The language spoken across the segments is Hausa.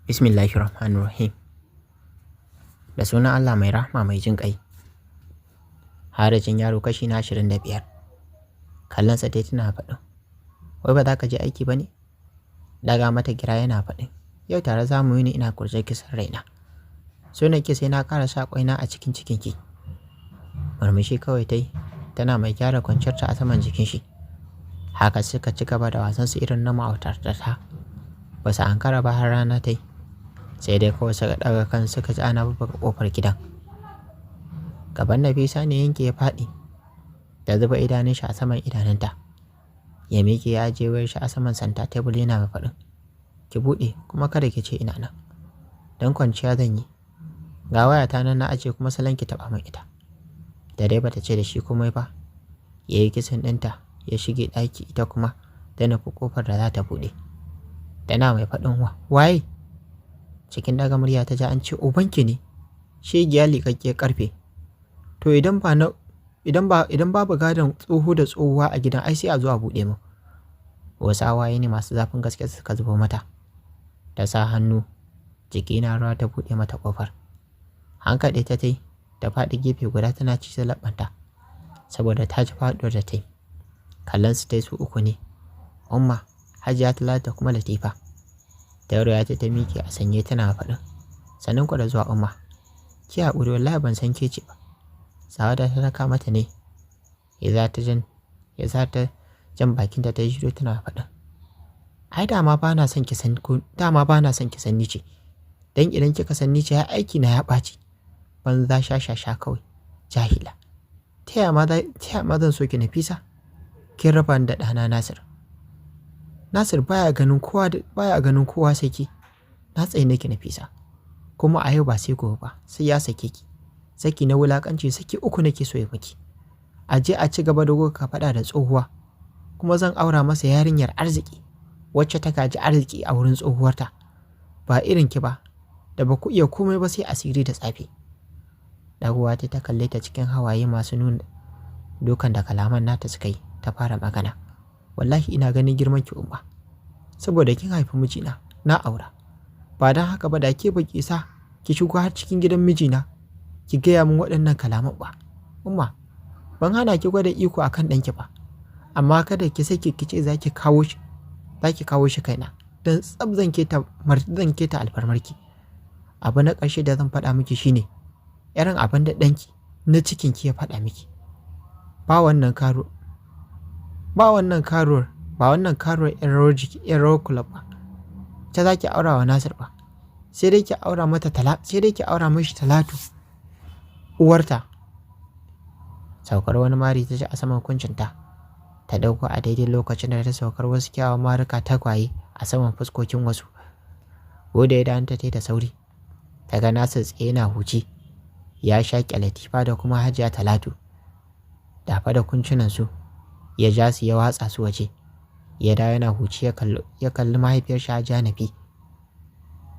Bismillahirrahmanirrahim. Da sunan Allah mai rahma mai jin ƙai. Harajin yaro kashi na 25. Kallonsa dai tana faɗin, wai ba za ka je aiki ba ne? Daga mata gira yana faɗin, yau tare za mu yi ni ina kurje kisan raina. So nake sai na ƙara sa ƙwaina a cikin cikinki. Murmushi kawai ta yi, tana mai gyara kwanciyarta a saman jikin shi. Haka suka ci gaba da wasansu irin na ma'autarta. Ba su ankara ba har rana ta yi. Sai dai kawai suka ɗaga kan suka ji ana bubbuga ƙofar gidan. Gaban Nafisa ne yanke ya faɗi, da zuba idanun shi a saman idanunta. Ya miƙe ya ajiye wayar shi a saman santa tebul yana mai faɗin, ki buɗe kuma kada ki ce ina nan, don kwanciya zan yi. Ga wayata nan na ajiye kuma salon ki taɓa min ita. Da dai bata ce da shi komai ba, ya yi kisan ɗinta ya shige ɗaki ita kuma ta nufi ƙofar da za ta buɗe. Tana mai faɗin waye? Cikin daga murya ta ji an ce ubanki ne, shegiya liƙaƙƙiyar ƙarfe. To idan babu gadon tsoho da tsohuwa a gidan ai sai a zo a buɗe mu. Wasu hawaye ne masu zafin gaske suka zubo mata. Ta sa hannu jiki na rawa ta buɗe mata ƙofar. Hankaɗe ta tai ta faɗi gefe guda tana ci laɓanta saboda ta ji faɗuwar da ta yi. Kallon su ta su uku ne, Umma, Hajiya Talatu da kuma Latifa. Tauro ya ce ta miƙe a sanye tana faɗin, sannan ku da zuwa Umma. Ki haƙuri wallahi ban san ke ce ba. Sawada ta raka mata ne. Ya za ta jan bakinta ta yi shiru tana faɗin, ai dama ba na son ki san ni ce. Dan idan kika san ni ce ya aiki na ya ɓaci. Banza sha kawai, jahila. Ta yaya ma zan so ki Nafisa? Kin raba ni da ɗana Nasir. Nasir baya ganin kowa sai ki. Na tsaye nake Nafisa. Kuma a yau ba sai gobe ba, sai ya sake ki. Saki na wulakanci saki 3 nake so ya miki. A je a ci gaba da goka faɗa da tsohuwa. Kuma zan aura masa yarinyar arziki, wacce ta gaji arziki a wurin tsohuwarta. Ba irin ki ba, da ba ku iya komai ba sai asiri da tsafi. Dagowa ta kalle ta cikin hawaye masu nuna dukan da kalaman nata suka yi, ta fara magana. Wallahi ina ganin girman ki Umma, saboda kin haifi mijina na aura. Ba don haka ba da ke baki sa ki shigo har cikin gidan mijina ki gaya min waɗannan kalaman ba. Umma, ban hana ki gwada iko akan ɗanki ba, amma kada ki sake ki ce za ki kawo shi kaina, don tsab zan keta alfarmarki. Abu na ƙarshe da zan faɗa miki shine irin abin da ɗanki na cikinki ya faɗa miki. Ba wannan karuwar yan rawar club ba, ta za ki aura wa Nasir ba, sai dai ki aura mashi Talatu uwarta. Saukar wani mari ta ji a saman kuncinta, ta dauko a daidai lokacin da ta saukar wasu kyawawan maruka tagwaye a saman fuskokin wasu. Goda ya danta ta da sauri, ta ga Nasir tsaye na huci, ya shaƙe Latifa da kuma Hajiya Talatu. Dafa da kuncinansu ya ja su ya watsa su waje. Ya dawo yana huci ya kalli mahaifiyar shi Hajiya Nafi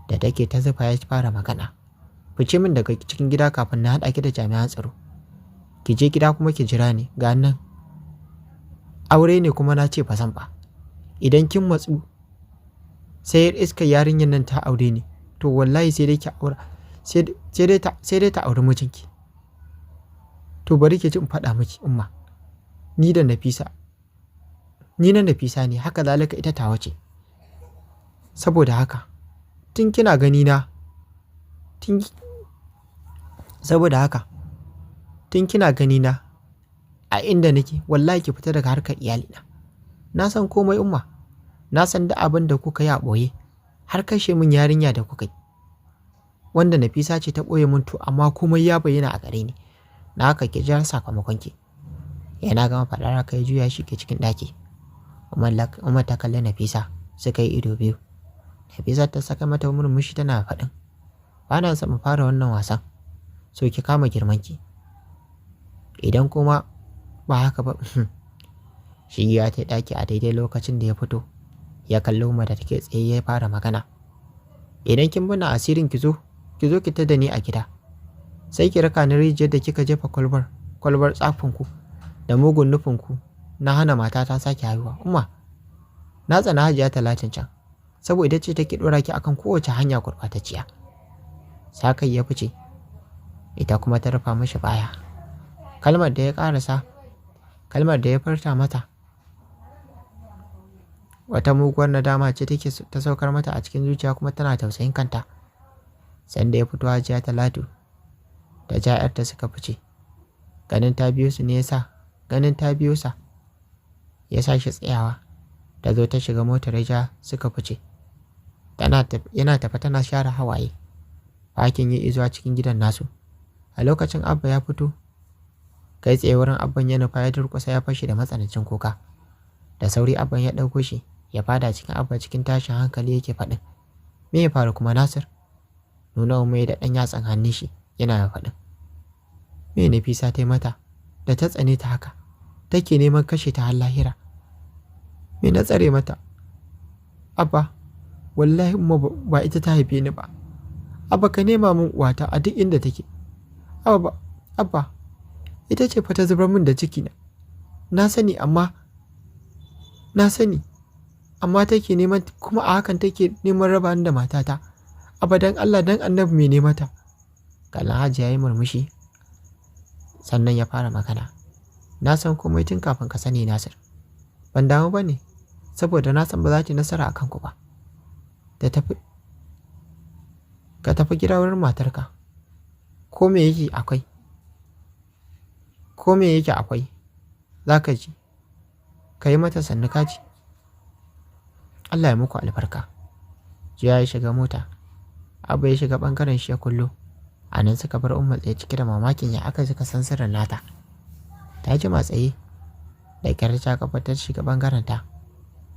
da take ta zufa ya fara magana. Fice min daga cikin gida kafin na haɗa ki da jami'an tsaro. Ki je gida kuma ki jira ni, ga nan. Aure ne kuma na ce ba zan ba. Idan kin matsu sai iskar yarinyar nan ta aure ni, to wallahi sai dai ta auri mijinki. To bari ki ji in faɗa miki Umma, ni na Nafisa ne, haka zalika ita tawa ce. Saboda haka tun kina gani na a inda nake, wallahi ki fita daga harkar iyalina. Na san komai Umma, na san da abin da kuka yi a ɓoye, har kashe min yarinya da kuka yi, wanda Nafisa ce ta ɓoye min, to amma komai ya bayyana a gare ni. Na haka ki jira sakamakon ki. Yana gama faɗar haka ya juya shi ke cikin ɗaki. Umar ta kalli Nafisa, suka yi ido biyu. Nafisa ta saka mata murmushi tana faɗin, ba na son mu fara wannan wasan, so ki kama girmanki. Idan kuma ba haka ba, shi ya ta ɗaki a daidai lokacin da ya fito. Ya kalli Umar da take tsaye ya fara magana. Idan kin bana asirin ki zo ki tada ni a gida. Sai ki raka ni rijiyar da kika jefa kwalbar tsafinku da mugun nufinku na hana matata sake haihuwa. Umma, na tsana Hajiya Talatin can, saboda ita ce take ɗora ki akan kowace hanya gurɓatacciya. Sakai ya fice, ita kuma ta rufa mashi baya. Kalmar da ya furta mata wata muguwar nadama ce take ta saukar mata a cikin zuciya, kuma tana tausayin kanta. Sanda ya fito Hajiya Talatu da ja'yarta suka fice. Ganin ta biyo sa ya sa shi tsayawa. Ta zo ta shiga motar ja suka fice. Yana tafe tana share hawaye. Fakin yi izuwa cikin gidan nasu. A lokacin Abba ya fito. Kai tsaye wurin Abban ya nufa, ya durƙusa ya fashe da matsanancin kuka. Da sauri Abban ya ɗauko shi ya fada cikin Abba cikin tashin hankali yake faɗin, me ya faru kuma Nasir? Nuna mai da ɗan yatsan hannun shi yana faɗin, me Nafisa ta yi mata da ta tsane ta haka, take neman kashe ta har lahira? Me na tsare mata? Abba, wallahi umma ba ita ta haife ni ba. Abba, ka nema min uwata a duk inda take. Abba, ita ce fa ta zubar min da ciki na. Na sani amma take neman, kuma a hakan take neman raba ni da matata. Abba, dan Allah dan Annabi me ne mata? Kallon Hajji ya yi murmushi sannan ya fara magana. Na san komai tun kafin ka sani Nasir. Ban damu ba ne, saboda na san ba za ta nasara a kanku ba. Ka tafi gida wurin matarka. Ko me yake akwai za ka ji, ka yi mata sannu kaji. Allah ya muku albarka. Jiya ya shiga mota. Abba ya shiga ɓangaren shi ya kullo. A nan suka bar Umma tsaye cike da mamakin ya aka suka san sirrin nata. Ta jima tsaye da kyar ta kafa ta shiga ɓangaren ta.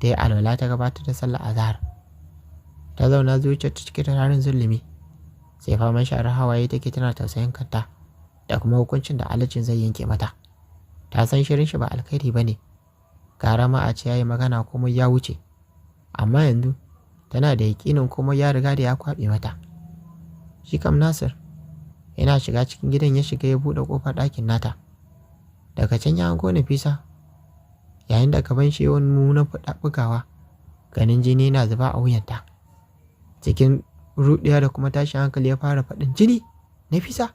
Ta yi alwala ta gabatar da sallar azhar. Ta zauna zuciyar ta cike da rarin zulumi. Sai faman sharar hawaye take tana tausayin kanta da kuma hukuncin da Alhajin zai yanke mata. Ta san shirin shi ba alkhairi ba ne. Gara ma a ce ya yi magana komai ya wuce. Amma yanzu tana da yaƙinin komai ya riga da ya kwaɓe mata. Shi kam Nasir yana shiga cikin gidan ya shiga ya buɗe ƙofar ɗakin nata. Daga can ya hango Nafisa, yayin da gaban shi yawan mummunan bugawa, ganin jini yana zuba a wuyanta. Cikin ruɗiya da kuma tashin hankali ya fara faɗin, jini Nafisa,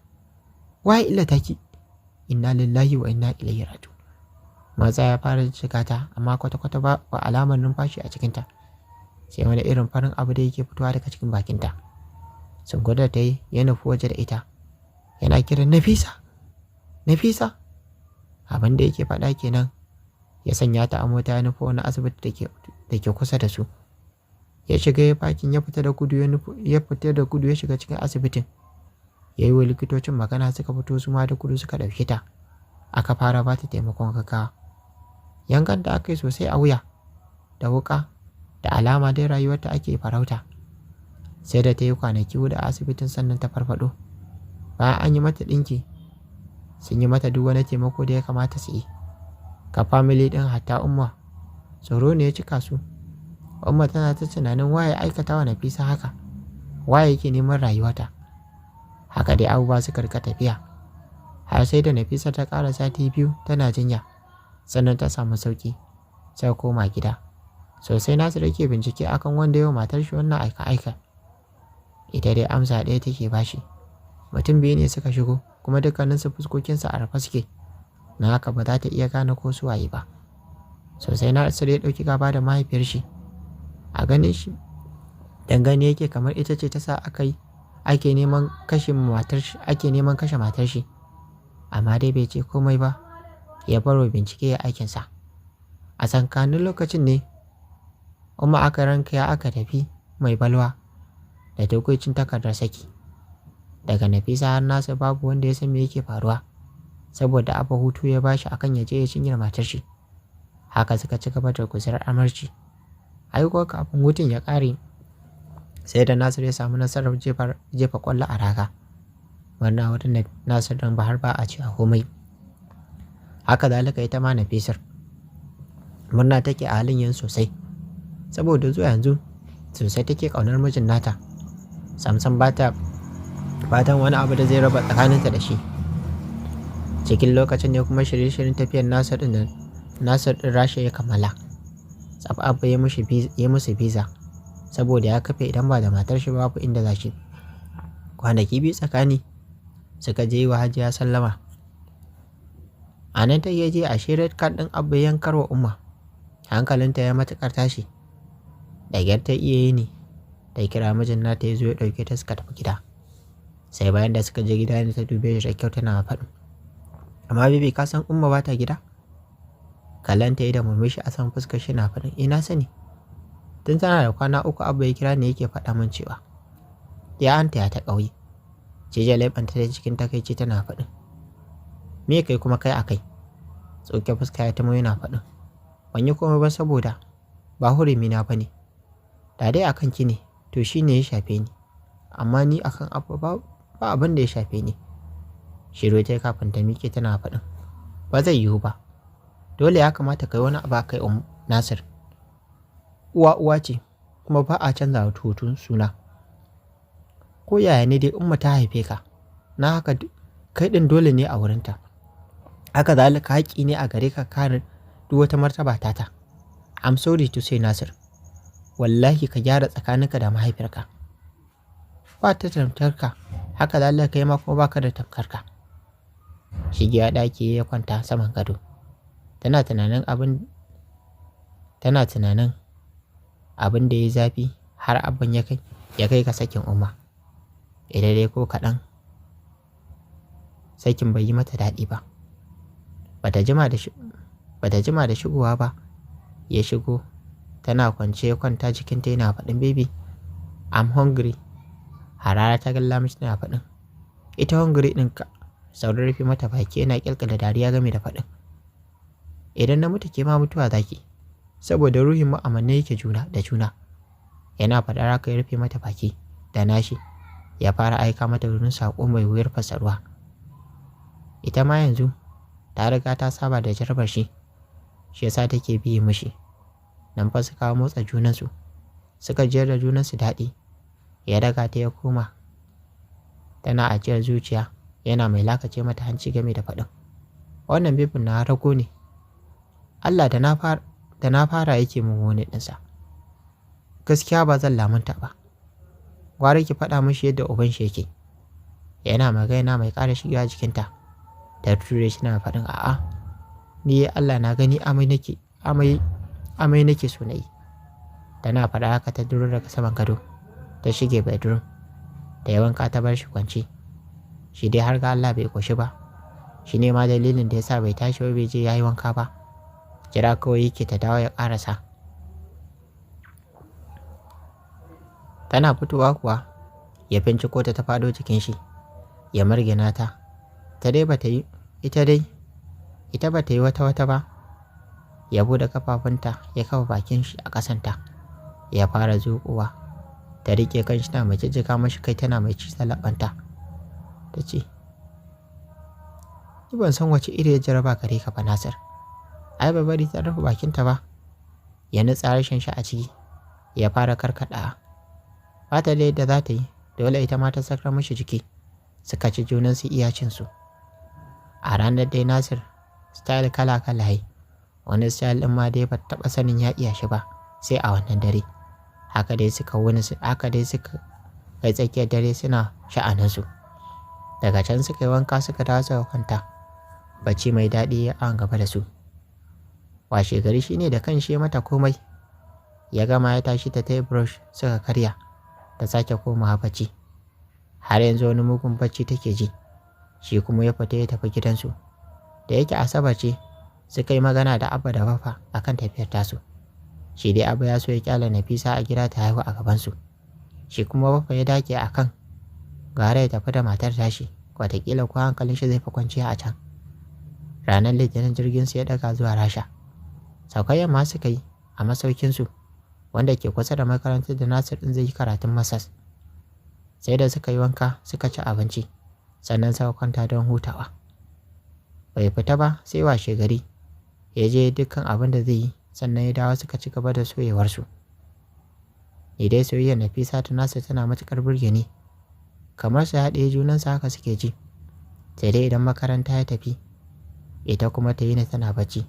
waye illata ki? Inna lillahi wa inna ilaihi raji'un. Matsa ya fara shiga ta, amma kwata-kwata ba alamar numfashi a cikinta. Sai wani irin farin abu da yake fitowa daga cikin bakinta. Sungudar ta yi ya nufi waje da ita. Yana kiran Nafisa, Nafisa. Abin da yake faɗa kenan ya sanya ta a mota ya nufi wani asibiti da ke kusa da su. Ya shiga ya fakin ya fita da gudu ya shiga cikin asibitin. Ya yi wa likitocin magana suka fito su ma da gudu suka ɗauke ta. Aka fara ba ta taimakon gaggawa. Yankan da aka yi sosai a wuya da wuƙa, da alama dai rayuwarta ake farauta. Sai da ta yi kwanaki 4 a asibitin sannan ta farfaɗo. Bayan an yi mata ɗinki, sun yi mata duk wani taimako da ya kamata su yi. Ka family ɗin hatta Umma tsoro ne ya cika su. Umma tana ta tunanin waye aikata wa Nafisa haka, waye yake neman rayuwata. Haka dai abubuwa suka rika tafiya har sai da Nafisa ta ƙara sati 2 tana jinya, sannan ta samu sauki sai koma gida. Sosai Nasir yake bincike akan wanda yau matar shi wannan aika-aika. Ita dai amsa ɗaya take bashi. Mutum biyu ne suka shigo, kuma dukkaninsu fuskokinsu a rufe suke, na haka ba za ta iya gane ko su waye ba. Sosai Nasir ya ɗauki gaba da mahaifiyar shi. A ganin shi dangane yake kamar ita ce ta sa ake neman kashe matar shi. Amma dai bai ce komai ba, ya baro bincike ya aikinsa. A tsakanin lokacin ne Umma aka ranka ya aka tafi mai balwa da dokokin takardar saki. Daga Nafisa har Nasir babu wanda ya san me yake faruwa, saboda Abba hutu ya bashi akan ya je ya cinyar matar shi. Haka suka ci gaba da guzarar amarci. Aiko kafin hutun ya ƙare, sai da Nasir ya samu nasarar jefa ƙwallo a raga. Wannan wurin Nasir don har ba a ce a komai. Haka zalika ita ma Nafisar murna take a halin yanzu sosai, saboda zuwa yanzu sosai take ƙaunar mijin nata. Samsam ba ta fatan wani abu da zai raba tsakaninta da shi. Cikin lokacin ne kuma shirye-shiryen tafiyar Nasir ɗin Rasha ya kammala. Tsaf Abba ya musu biza saboda ya kafe idan ba da matar shi babu inda za shi. Kwanaki biyu tsakani suka je wa Hajiya sallama. A nan ta je a red card ɗin Abba yankar wa Umma. Hankalinta ya matuƙar tashi. Da gyar ta iya yi ne ta kira mijin nata ya zo ya ɗauke ta suka tafi gida. Sai bayan da suka je gida ne ta dube shi da kyau tana faɗin, amma bibi ka san Umma ba ta gida? Kallon ta yi da murmushi a san fuskar shi na faɗin, ina sani. Tun tana da kwana 3 Abba ya kira ne yake faɗa min cewa ya anta ya ta ƙauye. Cije laifanta da cikin takaici tana faɗin, me kai kuma kai a kai? Tsoke fuska ya tamo yana faɗin, ban yi komai ba saboda ba hurumi na bane. Da dai akan ki ne to shine ya shafe ni, amma ni akan Abba ba abin da ya shafe ni. Shiru ta kafin ta miƙe tana faɗin, ba zai yiwu ba, dole ya kamata kai wani abu kai Nasir. Uwa ce kuma ba a canza hutun suna. Ko yaya ne dai Umma ta haife ka, na haka kai ɗin dole ne a wurinta. Haka zalika haƙƙi ne a gare ka kare duk wata martaba tata. I'm sorry to say Nasir, wallahi ka gyara tsakaninka da mahaifiyarka. Ba ta tamkarka, haka zalika kai ma kuma baka da tamkarka. Shigiya ɗaki ya kwanta saman gado. Tana tunanin abin da ya zafi har Abban ya kai ka sakin Umma. Idan dai ko kaɗan sakin bai yi mata daɗi ba. Bata jima da shigowa ba ya shigo. Tana kwance ya kwanta jikinta yana faɗin, baby I'm hungry. Harara ta galla mishi tana faɗin, ita hungry ɗinka. Saurin rufe mata baki yana ƙyalƙyala dariya game da faɗin, idan na mutu ke ma mutuwa zaki, saboda ruhin mu amanne yake juna da juna. Yana faɗar haka ya rufe mata baki da nashi ya fara aika mata wurin saƙo mai wuyar fasarwa. Ita ma yanzu ta riga ta saba da jarabar shi yasa take biye mishi. Nan fa suka motsa junansu, suka jiyar da junansu daɗi. Ya daga ta ya koma. Tana ajiyar zuciya yana mai lakace mata hanci game da faɗin, wannan bibin na rago ne. Allah da na fara yake mummuni ɗinsa. Gaskiya ba zan lamunta ba. Gwara ki faɗa mishi yadda uban shi yake. Yana magana mai ƙara shiga jikinta. Ta ture shi na faɗin, a'a ni Allah na gani amai nake so na yi. Tana faɗa haka ta duro daga saman gado ta shige bedroom. Da ya wanka ta bar shi kwance. Shi dai har ga Allah bai koshi ba. Shi ne ma dalilin da yasa bai tashi ba, bai je yayi wanka ba. Jira kawai yake ta dawo ya ƙarasa. Tana fitowa kuwa ya finciko ta faɗo jikin shi ya margina ta. Ita bata yi wata ba. Ya bude kafafunta ya kafa bakin shi a ƙasanta. Ya fara zuƙuwa. Ta rike kanshi na mai jijjiga mashi kai tana mai ci labanta. Ta ce, ni ban san wace iri ya jaraba gare ka ba Nasir. Ai ba bari ta rufe bakinta ba. Ya nutsa harshen shi a ciki ya fara karkada. Ba ta da yadda za ta yi, dole ita ma ta sakar mashi jiki. Suka ci junansu iyacinsu. A ranar dai Nasir style kala-kala yi. Wani style ɗin ma dai ba taɓa sanin ya iya shi ba sai a wannan dare. Haka dai suka kai tsakiyar dare suna sha'aninsu. Daga can suka yi wanka suka dawo suka kwanta. Bacci mai daɗi ya an gaba da su. Washe gari shine da kan shi mata komai. Ya gama ya tashi ta yi brush suka karya. Ta sake komawa bacci. Har yanzu wani mugun bacci take ji. Shi kuma ya fita ya tafi gidansu. Da yake Asabar ce suka yi magana da Abba da Baffa akan tafiyar tasu. Shi dai Abba ya so ya kyala Nafisa a gida ta haihu a gabansu. Shi kuma Baffa ya dake akan gara ya tafi da matar tashi, wataƙila ko hankalin shi zai fi kwanciya a can. Ranar Litinin jirgin su ya daga zuwa Rasha. Saukar yamma suka yi a masaukinsu wanda ke kusa da makarantar da Nasir ɗin zai yi karatun masas. Sai da suka yi wanka suka ci abinci sannan suka kwanta don hutawa. Bai fita ba sai washe gari. Ya je dukkan abin da zai yi sannan ya dawo suka ci gaba da soyewarsu. Ni dai soyayyar Nafisa ta Nasir tana matuƙar burge ni. Kamar su haɗe junansu haka suke ji. Sai dai idan makaranta ya tafi, ita kuma ta yi tana bacci.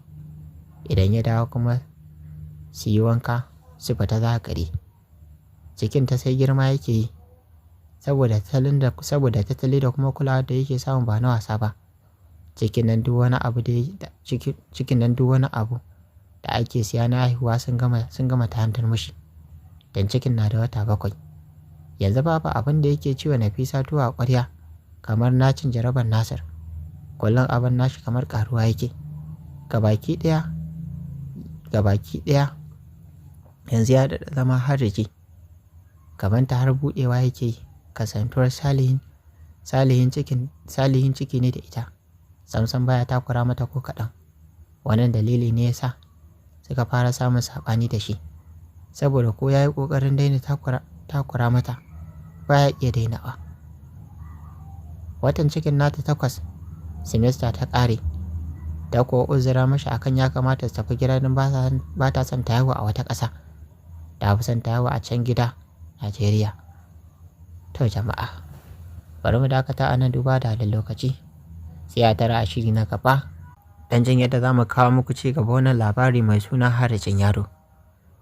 Idan ya dawo kuma su yi wanka su fita zakari. cikinta sai girma yake yi saboda tattali da kuma kulawa da yake samu ba na wasa ba. Cikin nan duk wani abu da ake siya na haihuwa sun gama ta hantar mishi, dan cikin na da wata 7. Yanzu babu abin da yake ciwo Nafisa tuwo a ƙwarya kamar nacin jarabar Nasir. Kullum abin nashi kamar ƙaruwa yake. Gabaki ɗaya yanzu ya daɗa zama har rike. Gabanta har buɗewa yake yi, kasantuwar salihin ciki ne da ita. Samsam baya takura mata ko kaɗan. Wannan dalili ne yasa suka fara samun saɓani da shi, saboda ko ya yi ƙoƙarin daina takura mata baya iya dainawa. Watan cikin nata 8, semester ta ƙare, ta kuwa uzura mashi akan ya kamata su tafi gida don ba ta son ta haihu a wata ƙasa, ta fi son ta haihu a can gida Najeriya. To jama'a, bari mu dakata a nan duba da halin lokaci, sai a tara a shiri na gaba dan jin yadda za mu kawo muku ci gaba wannan labari mai suna Harajin Yaro.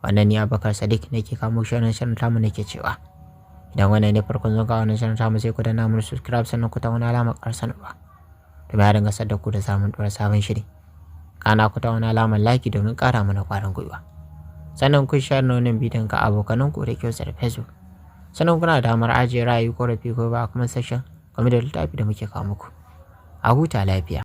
Wannan ni Abubakar Sadiq nake kawo muku shirin tamu nake cewa, idan wannan ne farkon zuwa wannan shirin tamu sai ku danna mun subscribe sannan ku tauna alamar sanarwa domin ya dinga sadda ku da samun ɗora sabon shiri. Kana ku tauna alamar like domin ƙara mana ƙwarin gwiwa. Sannan ku share wannan bidiyon ga abokananku da ke da Facebook. Sannan kuna da damar ajiye ra'ayi ko rafi ko ba a comment section game da littafi da muke kawo muku. A huta lafiya.